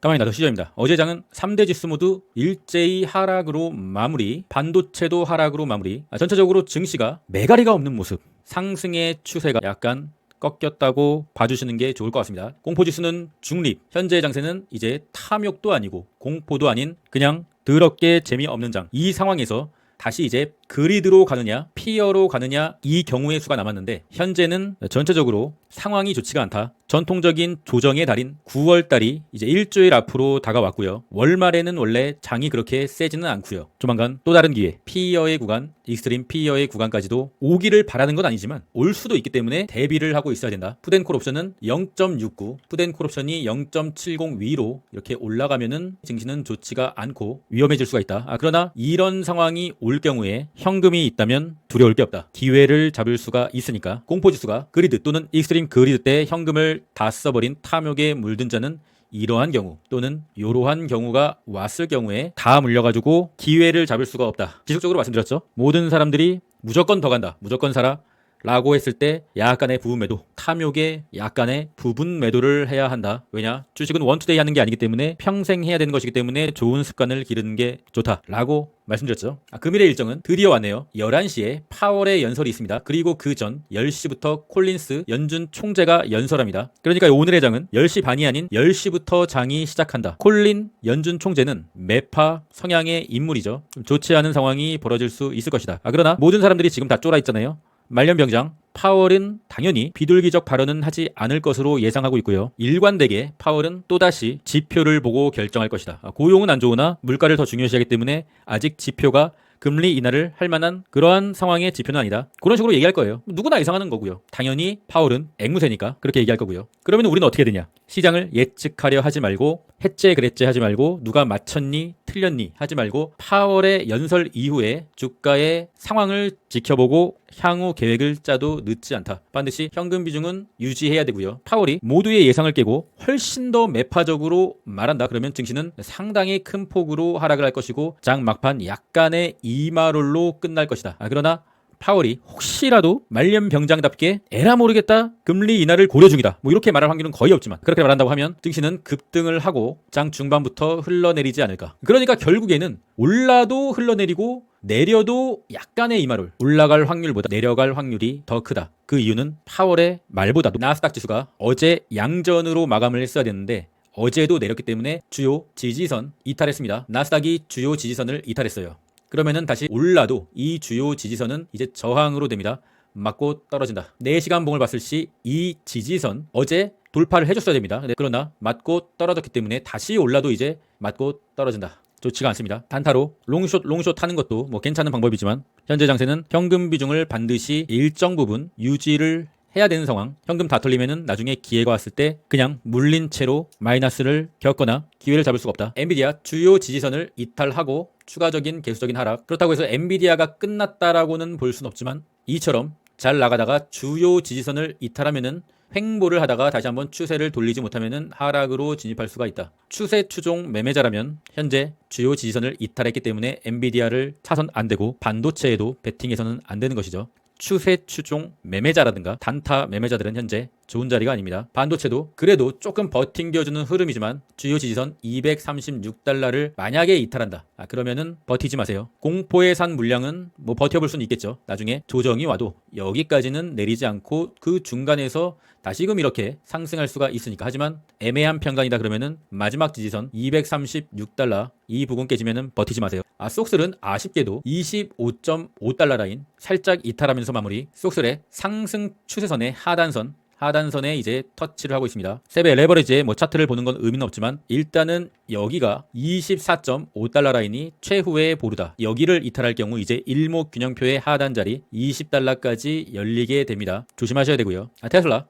가만히 놔둬 시점입니다. 어제 장은 3대 지수 모두 일제히 하락으로 마무리, 반도체도 하락으로 마무리. 전체적으로 증시가 매가리가 없는 모습, 상승의 추세가 약간 꺾였다고 봐주시는 게 좋을 것 같습니다. 공포지수는 중립, 현재 장세는 이제 탐욕도 아니고 공포도 아닌 그냥 더럽게 재미없는 장. 이 상황에서 다시 이제 그리드로 가느냐 피어로 가느냐 이 경우의 수가 남았는데, 현재는 전체적으로 상황이 좋지가 않다. 전통적인 조정의 달인 9월달이 이제 일주일 앞으로 다가왔고요. 월말에는 원래 장이 그렇게 세지는 않고요. 조만간 또 다른 기회, 피어의 구간, 익스트림 피어의 구간까지도 오기를 바라는 건 아니지만 올 수도 있기 때문에 대비를 하고 있어야 된다. 푸드앤콜 옵션은 0.69, 푸드앤콜 옵션이 0.70 위로 이렇게 올라가면은 증시는 좋지가 않고 위험해질 수가 있다. 그러나 이런 상황이 올 경우에 현금이 있다면 두려울 게 없다. 기회를 잡을 수가 있으니까. 공포지수가 그리드 또는 익스트림 그리드 때 현금을 다 써버린 탐욕에 물든 자는 이러한 경우 또는 이러한 경우가 왔을 경우에 다 물려가지고 기회를 잡을 수가 없다. 지속적으로 말씀드렸죠. 모든 사람들이 무조건 더 간다, 무조건 사라 라고 했을 때 약간의 부분 매도, 탐욕에 약간의 부분 매도를 해야 한다. 왜냐? 주식은 원투데이 하는 게 아니기 때문에 평생 해야 되는 것이기 때문에 좋은 습관을 기르는 게 좋다라고 말씀드렸죠. 금일의 일정은 드디어 왔네요. 11시에 파월의 연설이 있습니다. 그리고 그 전 10시부터 콜린스 연준 총재가 연설합니다. 그러니까 오늘의 장은 10시 반이 아닌 10시부터 장이 시작한다. 콜린 연준 총재는 매파 성향의 인물이죠. 좀 좋지 않은 상황이 벌어질 수 있을 것이다. 그러나 모든 사람들이 지금 다 쫄아 있잖아요. 말년병장 파월은 당연히 비둘기적 발언은 하지 않을 것으로 예상하고 있고요. 일관되게 파월은 또다시 지표를 보고 결정할 것이다. 고용은 안 좋으나 물가를 더 중요시하기 때문에 아직 지표가 금리 인하를 할 만한 그러한 상황의 지표는 아니다. 그런 식으로 얘기할 거예요. 누구나 예상하는 거고요. 당연히 파월은 앵무새니까 그렇게 얘기할 거고요. 그러면 우리는 어떻게 되냐? 시장을 예측하려 하지 말고 했제 그랬제 하지 말고 누가 맞췄니 틀렸니 하지 말고 파월의 연설 이후에 주가의 상황을 지켜보고 향후 계획을 짜도 늦지 않다. 반드시 현금 비중은 유지해야 되고요. 파월이 모두의 예상을 깨고 훨씬 더 매파적으로 말한다. 그러면 증시는 상당히 큰 폭으로 하락을 할 것이고 장 막판 약간의 이마롤로 끝날 것이다. 그러나 파월이 혹시라도 말년병장답게 에라 모르겠다 금리 인하를 고려 중이다 뭐 이렇게 말할 확률은 거의 없지만 그렇게 말한다고 하면 증시는 급등을 하고 장 중반부터 흘러내리지 않을까. 그러니까 결국에는 올라도 흘러내리고 내려도 약간의 이마롤, 올라갈 확률보다 내려갈 확률이 더 크다. 그 이유는 파월의 말보다도 나스닥 지수가 어제 양전으로 마감을 했어야 됐는데 어제도 내렸기 때문에 주요 지지선 이탈했습니다. 나스닥이 주요 지지선을 이탈했어요. 그러면은 다시 올라도 이 주요 지지선은 이제 저항으로 됩니다. 맞고 떨어진다. 4시간 봉을 봤을 시 이 지지선 어제 돌파를 해줬어야 됩니다. 그러나 맞고 떨어졌기 때문에 다시 올라도 이제 맞고 떨어진다. 좋지가 않습니다. 단타로 롱숏 하는 것도 뭐 괜찮은 방법이지만 현재 장세는 현금 비중을 반드시 일정 부분 유지를 해야 되는 상황. 현금 다 털리면은 나중에 기회가 왔을 때 그냥 물린 채로 마이너스를 겪거나 기회를 잡을 수가 없다. 엔비디아 주요 지지선을 이탈하고 추가적인 개수적인 하락. 그렇다고 해서 엔비디아가 끝났다라고는 볼 수는 없지만 이처럼 잘 나가다가 주요 지지선을 이탈하면은 횡보를 하다가 다시 한번 추세를 돌리지 못하면은 하락으로 진입할 수가 있다. 추세 추종 매매자라면 현재 주요 지지선을 이탈했기 때문에 엔비디아를 차선 안 되고 반도체에도 베팅해서는 안 되는 것이죠. 추세 추종 매매자라든가 단타 매매자들은 현재 좋은 자리가 아닙니다. 반도체도 그래도 조금 버팅겨주는 흐름이지만 주요 지지선 236달러를 만약에 이탈한다. 그러면은 버티지 마세요. 공포에 산 물량은 뭐 버텨볼 수는 있겠죠. 나중에 조정이 와도 여기까지는 내리지 않고 그 중간에서 다시금 이렇게 상승할 수가 있으니까. 하지만 애매한 평간이다 그러면은 마지막 지지선 236달러 이 부분 깨지면은 버티지 마세요. 쏙슬은 아쉽게도 25.5달러 라인 살짝 이탈하면서 마무리. 쏙슬의 상승 추세선의 하단선에 이제 터치를 하고 있습니다. 세배 레버리지의 뭐 차트를 보는 건 의미는 없지만 일단은 여기가 24.5달러 라인이 최후의 보루다. 여기를 이탈할 경우 이제 일목균형표의 하단 자리 20달러까지 열리게 됩니다. 조심하셔야 되고요.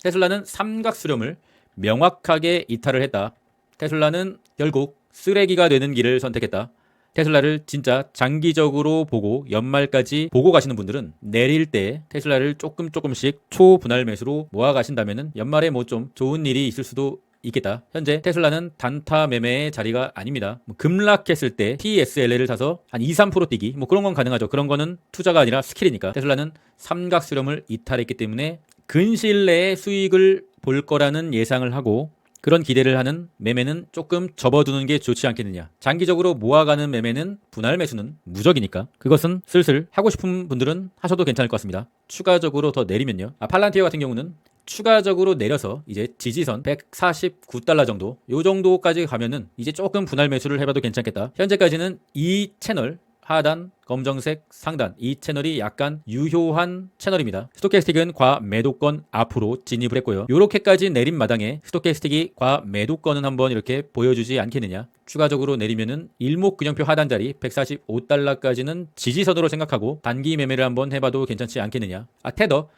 테슬라는 삼각 수렴을 명확하게 이탈을 했다. 테슬라는 결국 쓰레기가 되는 길을 선택했다. 테슬라를 진짜 장기적으로 보고 연말까지 보고 가시는 분들은 내릴 때 테슬라를 조금씩 초분할 매수로 모아 가신다면은 연말에 뭐 좀 좋은 일이 있을 수도 있겠다. 현재 테슬라는 단타 매매의 자리가 아닙니다. 급락했을 때 TSLA를 사서 한 2-3% 뛰기 뭐 그런 건 가능하죠. 그런 거는 투자가 아니라 스킬이니까. 테슬라는 삼각 수렴을 이탈했기 때문에 근시일 내에 수익을 볼 거라는 예상을 하고 그런 기대를 하는 매매는 조금 접어두는 게 좋지 않겠느냐. 장기적으로 모아가는 매매는 분할 매수는 무적이니까 그것은 슬슬 하고 싶은 분들은 하셔도 괜찮을 것 같습니다. 추가적으로 더 내리면요. 팔란티어 같은 경우는 추가적으로 내려서 이제 지지선 149달러 정도 요 정도까지 가면은 이제 조금 분할 매수를 해봐도 괜찮겠다. 현재까지는 이 채널 하단 검정색 상단 이 채널이 약간 유효한 채널입니다. 스토캐스틱은 과매도권 앞으로 진입을 했고요. 요렇게까지 내린 마당에 스토캐스틱이 과매도권은 한번 이렇게 보여주지 않겠느냐. 추가적으로 내리면은 일목균형표 하단 자리 145달러까지는 지지선으로 생각하고 단기 매매를 한번 해봐도 괜찮지 않겠느냐.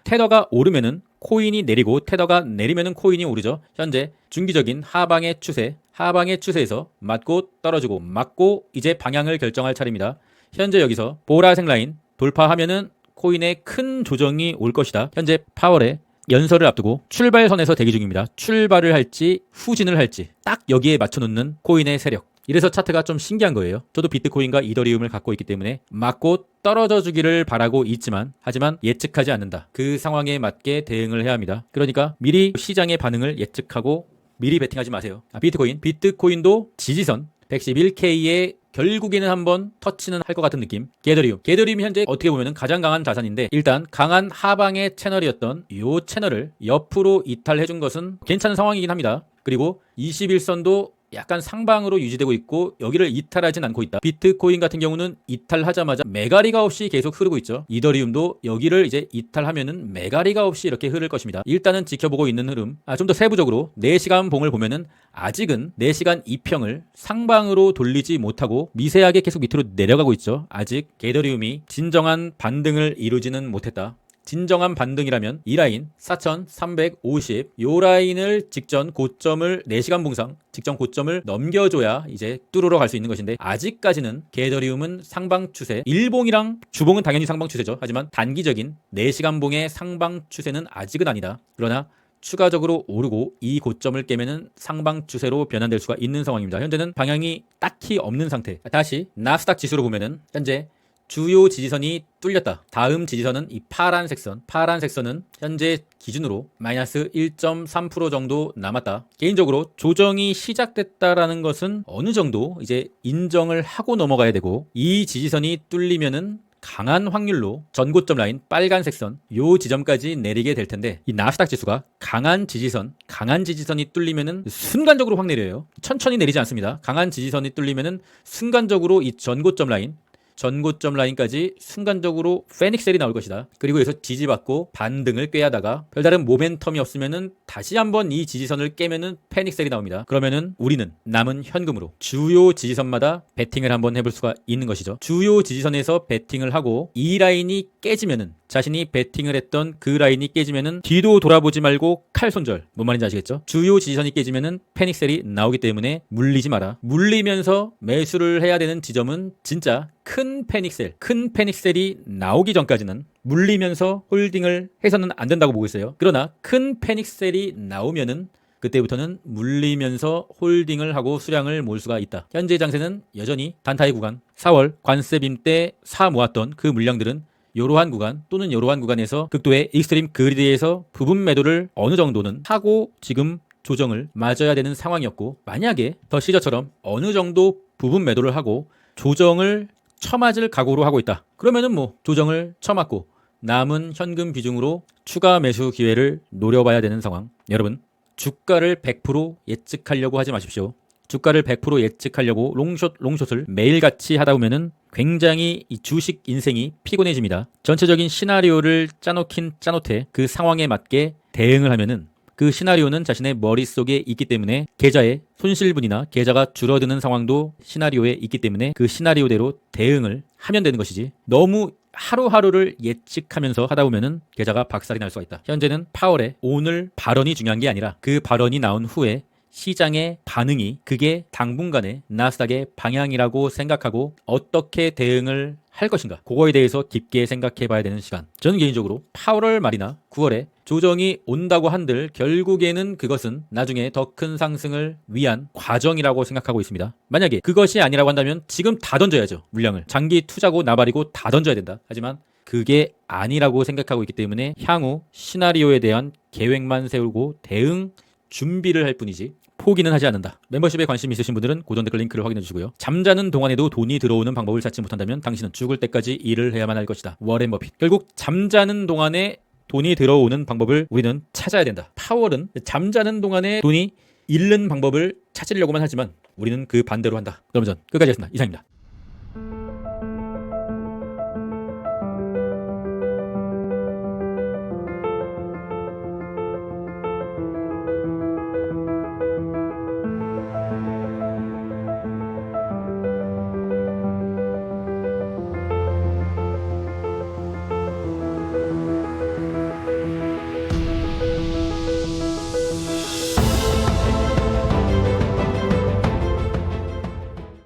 테더가 오르면은 코인이 내리고 테더가 내리면은 코인이 오르죠. 현재 중기적인 하방의 추세에서 맞고 떨어지고 맞고 이제 방향을 결정할 차례입니다. 현재 여기서 보라색 라인 돌파하면은 코인에 큰 조정이 올 것이다. 현재 파월의 연설을 앞두고 출발선에서 대기 중입니다. 출발을 할지 후진을 할지 딱 여기에 맞춰놓는 코인의 세력. 이래서 차트가 좀 신기한 거예요. 저도 비트코인과 이더리움을 갖고 있기 때문에 맞고 떨어져 주기를 바라고 있지만 하지만 예측하지 않는다. 그 상황에 맞게 대응을 해야 합니다. 그러니까 미리 시장의 반응을 예측하고 미리 베팅하지 마세요. 비트코인도 지지선 111K에 결국에는 한번 터치는 할 것 같은 느낌. 게더리움 현재 어떻게 보면 가장 강한 자산인데 일단 강한 하방의 채널이었던 이 채널을 옆으로 이탈해 준 것은 괜찮은 상황이긴 합니다. 그리고 21선도 약간 상방으로 유지되고 있고 여기를 이탈하진 않고 있다. 비트코인 같은 경우는 이탈하자마자 매가리가 없이 계속 흐르고 있죠. 이더리움도 여기를 이제 이탈하면은 매가리가 없이 이렇게 흐를 것입니다. 일단은 지켜보고 있는 흐름. 좀 더 세부적으로 4시간 봉을 보면은 아직은 4시간 2평을 상방으로 돌리지 못하고 미세하게 계속 밑으로 내려가고 있죠. 아직 게더리움이 진정한 반등을 이루지는 못했다. 진정한 반등이라면 이 라인 4350 요 라인을 직전 고점을 4시간 봉상 직전 고점을 넘겨줘야 이제 뚫으러 갈 수 있는 것인데 아직까지는 게더리움은 상방 추세 일봉이랑 주봉은 당연히 상방 추세죠. 하지만 단기적인 4시간 봉의 상방 추세는 아직은 아니다. 그러나 추가적으로 오르고 이 고점을 깨면은 상방 추세로 변환될 수가 있는 상황입니다. 현재는 방향이 딱히 없는 상태. 다시 나스닥 지수로 보면은 현재 주요 지지선이 뚫렸다. 다음 지지선은 이 파란색 선은 현재 기준으로 마이너스 1.3% 정도 남았다. 개인적으로 조정이 시작됐다라는 것은 어느 정도 이제 인정을 하고 넘어가야 되고 이 지지선이 뚫리면은 강한 확률로 전고점 라인 빨간색 선 요 지점까지 내리게 될 텐데 이 나스닥 지수가 강한 지지선이 뚫리면은 순간적으로 확 내려요. 천천히 내리지 않습니다. 강한 지지선이 뚫리면은 순간적으로 이 전고점 라인까지 순간적으로 페닉셀이 나올 것이다. 그리고 여기서 지지받고 반등을 꾀하다가 별다른 모멘텀이 없으면은 다시 한번 이 지지선을 깨면은 페닉셀이 나옵니다. 그러면은 우리는 남은 현금으로 주요 지지선마다 베팅을 한번 해볼 수가 있는 것이죠. 주요 지지선에서 베팅을 하고 이 라인이 깨지면은 자신이 베팅을 했던 그 라인이 깨지면은 뒤도 돌아보지 말고 칼 손절. 뭔 말인지 아시겠죠? 주요 지지선이 깨지면은 페닉셀이 나오기 때문에 물리지 마라. 물리면서 매수를 해야 되는 지점은 진짜 큰 페닉셀이 나오기 전까지는 물리면서 홀딩을 해서는 안 된다고 보고 있어요. 그러나 큰 페닉셀이 나오면은 그때부터는 물리면서 홀딩을 하고 수량을 모을 수가 있다. 현재 장세는 여전히 단타의 구간 4월 관세빔 때 사 모았던 그 물량들은 이러한 구간 또는 이러한 구간에서 극도의 익스트림 그리드에서 부분 매도를 어느 정도는 하고 지금 조정을 맞아야 되는 상황이었고 만약에 더 시저처럼 어느 정도 부분 매도를 하고 조정을 쳐맞을 각오로 하고 있다. 그러면은 조정을 쳐맞고 남은 현금 비중으로 추가 매수 기회를 노려봐야 되는 상황. 여러분 주가를 100% 예측하려고 하지 마십시오. 주가를 100% 예측하려고 롱숏을 매일같이 하다 보면은 굉장히 이 주식 인생이 피곤해집니다. 전체적인 시나리오를 짜놓긴 짜놓되 그 상황에 맞게 대응을 하면은 그 시나리오는 자신의 머릿속에 있기 때문에 계좌의 손실분이나 계좌가 줄어드는 상황도 시나리오에 있기 때문에 그 시나리오대로 대응을 하면 되는 것이지 너무 하루하루를 예측하면서 하다 보면은 계좌가 박살이 날 수가 있다. 현재는 파월의 오늘 발언이 중요한 게 아니라 그 발언이 나온 후에 시장의 반응이 그게 당분간의 나스닥의 방향이라고 생각하고 어떻게 대응을 할 것인가 그거에 대해서 깊게 생각해 봐야 되는 시간. 저는 개인적으로 8월 말이나 9월에 조정이 온다고 한들 결국에는 그것은 나중에 더 큰 상승을 위한 과정이라고 생각하고 있습니다. 만약에 그것이 아니라고 한다면 지금 다 던져야죠. 물량을 장기 투자고 나발이고 다 던져야 된다. 하지만 그게 아니라고 생각하고 있기 때문에 향후 시나리오에 대한 계획만 세우고 대응 준비를 할 뿐이지 포기는 하지 않는다. 멤버십에 관심 있으신 분들은 고정 댓글 링크를 확인해 주시고요. 잠자는 동안에도 돈이 들어오는 방법을 찾지 못한다면 당신은 죽을 때까지 일을 해야만 할 것이다. 워렌 버핏. 결국 잠자는 동안에 돈이 들어오는 방법을 우리는 찾아야 된다. 파월은 잠자는 동안에 돈이 잃는 방법을 찾으려고만 하지만 우리는 그 반대로 한다. 그러면 전 끝까지 하겠습니다. 이상입니다.